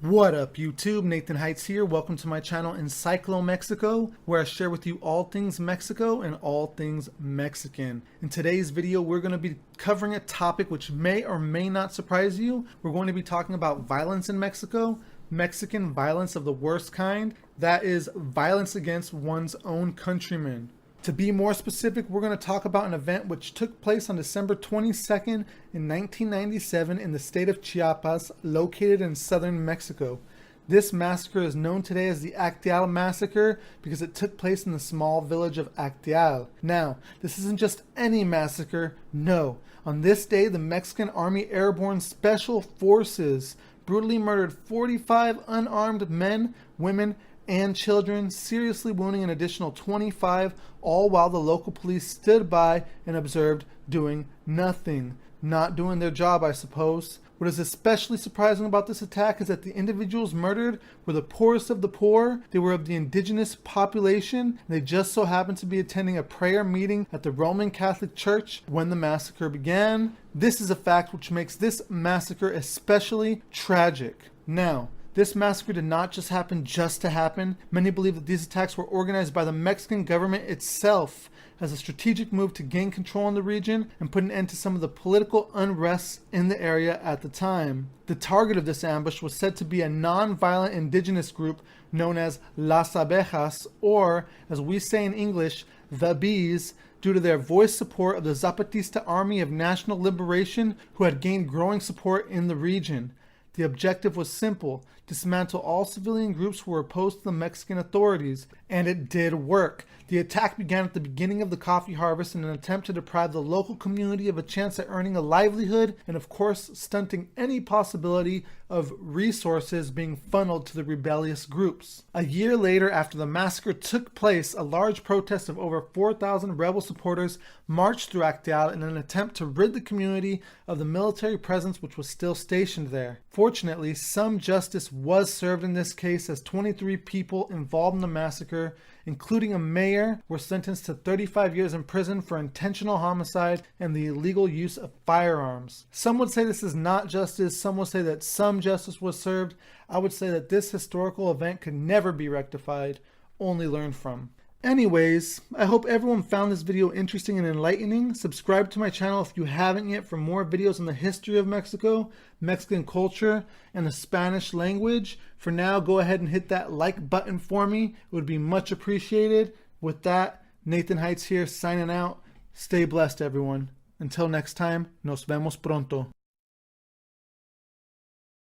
What up YouTube, Nathan Heightz here. Welcome to my channel Acteal Mexico, where I share with you all things Mexico and all things Mexican. In today's video, we're going to be covering a topic which may or may not surprise you. We're going to be talking about violence in Mexico, Mexican violence of the worst kind, that is violence against one's own countrymen. To be more specific, we're going to talk about an event which took place on December 22nd in 1997 in the state of Chiapas, located in southern Mexico. This massacre is known today as the Acteal Massacre because it took place in the small village of Acteal. Now, this isn't just any massacre, no. On this day, the Mexican Army Airborne Special Forces brutally murdered 45 unarmed men, women, and children, seriously wounding an additional 25, all while the local police stood by and observed, doing nothing. Not doing their job, I suppose. What is especially surprising about this attack is that the individuals murdered were the poorest of the poor. They were of the indigenous population, and they just so happened to be attending a prayer meeting at the Roman Catholic Church when the massacre began. This is a fact which makes this massacre especially tragic. Now, this massacre did not just happen just to happen. Many believe that these attacks were organized by the Mexican government itself as a strategic move to gain control in the region and put an end to some of the political unrest in the area at the time. The target of this ambush was said to be a non-violent indigenous group known as Las Abejas, or as we say in English, the Bees, due to their voiced support of the Zapatista Army of National Liberation, who had gained growing support in the region. The objective was simple: dismantle all civilian groups who were opposed to the Mexican authorities, and it did work. The attack began at the beginning of the coffee harvest in an attempt to deprive the local community of a chance at earning a livelihood, and of course stunting any possibility of resources being funneled to the rebellious groups. A year later, after the massacre took place, a large protest of over 4,000 rebel supporters marched through Acteal in an attempt to rid the community of the military presence which was still stationed there. Fortunately, some justice was served in this case, as 23 people involved in the massacre, including a mayor, were sentenced to 35 years in prison for intentional homicide and the illegal use of firearms. Some would say this is not justice, some would say that some justice was served. I would say that this historical event could never be rectified, only learned from. Anyways, I hope everyone found this video interesting and enlightening. Subscribe to my channel if you haven't yet for more videos on the history of Mexico, Mexican culture, and the Spanish language. For now, go ahead and hit that like button for me. It would be much appreciated. With that, Nathan Heightz here signing out. Stay blessed, everyone. Until next time, nos vemos pronto.